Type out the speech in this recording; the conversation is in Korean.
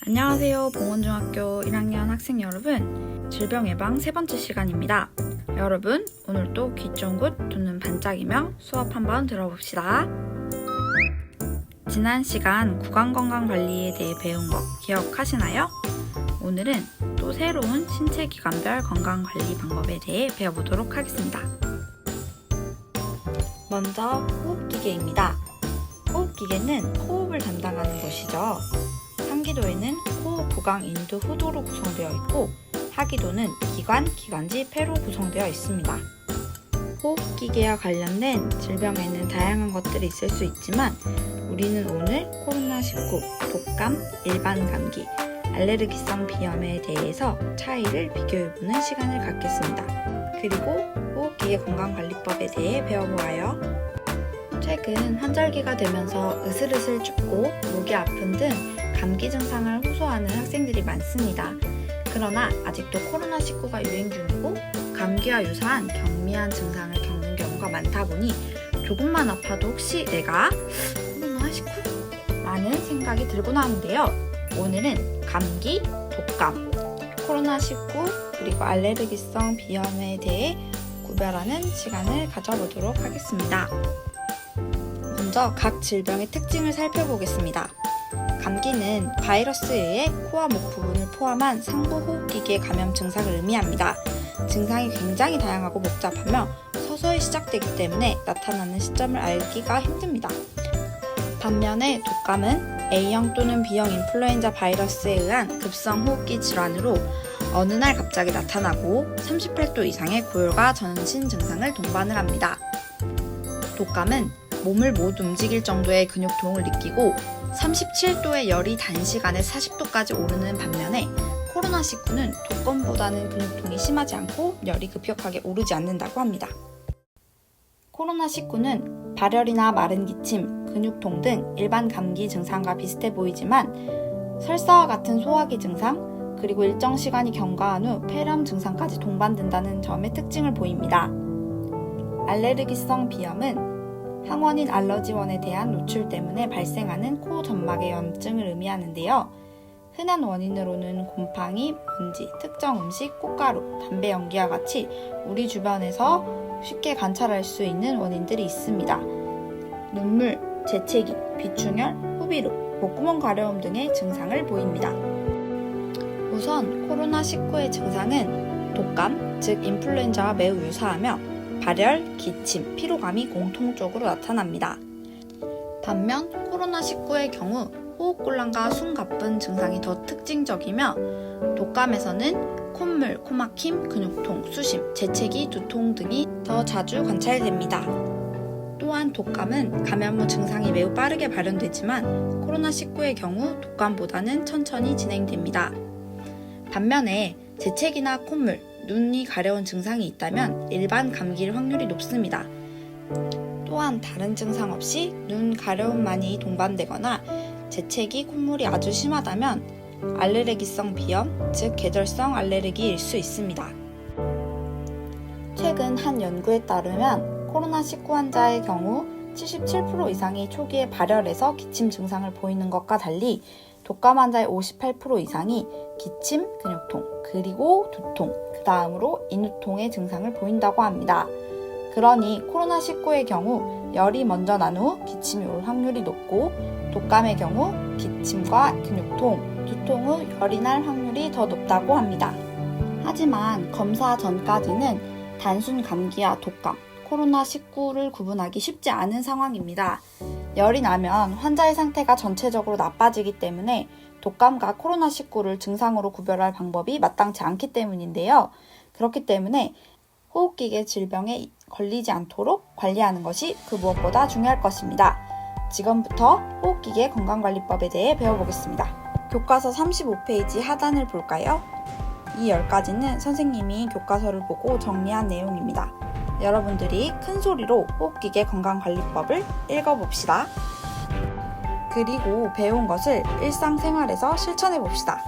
안녕하세요. 봉원중학교 1학년 학생 여러분, 질병 예방 세 번째 시간입니다. 여러분, 오늘도 귀 쫑긋 눈은 반짝이며 수업 한번 들어봅시다. 지난 시간 구강건강관리에 대해 배운 거 기억하시나요? 오늘은 또 새로운 신체기관별 건강관리 방법에 대해 배워보도록 하겠습니다. 먼저 호흡기계입니다. 호흡기계는 호흡을 담당하는 것이죠. 상기도에는 호흡 구강 인두 후두로 구성되어 있고, 하기도는 기관, 기관지, 폐로 구성되어 있습니다. 호흡기계와 관련된 질병에는 다양한 것들이 있을 수 있지만 우리는 오늘 코로나19, 독감, 일반 감기, 알레르기성 비염에 대해서 차이를 비교해보는 시간을 갖겠습니다. 그리고 호흡기계 건강관리법에 대해 배워보아요. 최근 환절기가 되면서 으슬으슬 춥고 목이 아픈 등 감기 증상을 호소하는 학생들이 많습니다. 그러나 아직도 코로나19가 유행 중이고 감기와 유사한 경미한 증상을 겪는 경우가 많다 보니 조금만 아파도 혹시 내가 코로나19? 라는 생각이 들곤 하는데요. 오늘은 감기, 독감, 코로나19 그리고 알레르기성 비염에 대해 구별하는 시간을 가져보도록 하겠습니다. 먼저 각 질병의 특징을 살펴보겠습니다. 감기는 바이러스에 의해 코와 목 부분을 포함한 상부 호흡기계 감염 증상을 의미합니다. 증상이 굉장히 다양하고 복잡하며 서서히 시작되기 때문에 나타나는 시점을 알기가 힘듭니다. 반면에 독감은 A형 또는 B형 인플루엔자 바이러스에 의한 급성 호흡기 질환으로 어느 날 갑자기 나타나고 38도 이상의 고열과 전신 증상을 동반을 합니다. 독감은 몸을 못 움직일 정도의 근육통을 느끼고 37도의 열이 단시간에 40도까지 오르는 반면에 코로나19는 독감보다는 근육통이 심하지 않고 열이 급격하게 오르지 않는다고 합니다. 코로나19는 발열이나 마른 기침, 근육통 등 일반 감기 증상과 비슷해 보이지만 설사와 같은 소화기 증상, 그리고 일정 시간이 경과한 후 폐렴 증상까지 동반된다는 점의 특징을 보입니다. 알레르기성 비염은 항원인 알러지원에 대한 노출 때문에 발생하는 코 점막의 염증을 의미하는데요. 흔한 원인으로는 곰팡이, 먼지, 특정 음식, 꽃가루, 담배 연기와 같이 우리 주변에서 쉽게 관찰할 수 있는 원인들이 있습니다. 눈물, 재채기, 비충혈, 후비루, 목구멍 가려움 등의 증상을 보입니다. 우선 코로나19의 증상은 독감, 즉 인플루엔자와 매우 유사하며 발열, 기침, 피로감이 공통적으로 나타납니다. 반면 코로나19의 경우 호흡곤란과 숨가쁜 증상이 더 특징적이며 독감에서는 콧물, 코막힘, 근육통, 수심, 재채기, 두통 등이 더 자주 관찰됩니다. 또한 독감은 감염 후 증상이 매우 빠르게 발현되지만 코로나19의 경우 독감보다는 천천히 진행됩니다. 반면에 재채기나 콧물, 눈이 가려운 증상이 있다면 일반 감기일 확률이 높습니다. 또한 다른 증상 없이 눈 가려움만이 동반되거나 재채기, 콧물이 아주 심하다면 알레르기성 비염, 즉 계절성 알레르기일 수 있습니다. 최근 한 연구에 따르면 코로나19 환자의 경우 77% 이상이 초기에 발열에서 기침 증상을 보이는 것과 달리 독감 환자의 58% 이상이 기침, 근육통, 그리고 두통, 그 다음으로 인후통의 증상을 보인다고 합니다. 그러니 코로나19의 경우 열이 먼저 난 후 기침이 올 확률이 높고 독감의 경우 기침과 근육통, 두통 후 열이 날 확률이 더 높다고 합니다. 하지만 검사 전까지는 단순 감기와 독감, 코로나19를 구분하기 쉽지 않은 상황입니다. 열이 나면 환자의 상태가 전체적으로 나빠지기 때문에 독감과 코로나19를 증상으로 구별할 방법이 마땅치 않기 때문인데요. 그렇기 때문에 호흡기계 질병에 걸리지 않도록 관리하는 것이 그 무엇보다 중요할 것입니다. 지금부터 호흡기계 건강관리법에 대해 배워보겠습니다. 교과서 35페이지 하단을 볼까요? 이 10가지는 선생님이 교과서를 보고 정리한 내용입니다. 여러분들이 큰 소리로 호흡기계 건강관리법을 읽어봅시다. 그리고 배운 것을 일상생활에서 실천해봅시다.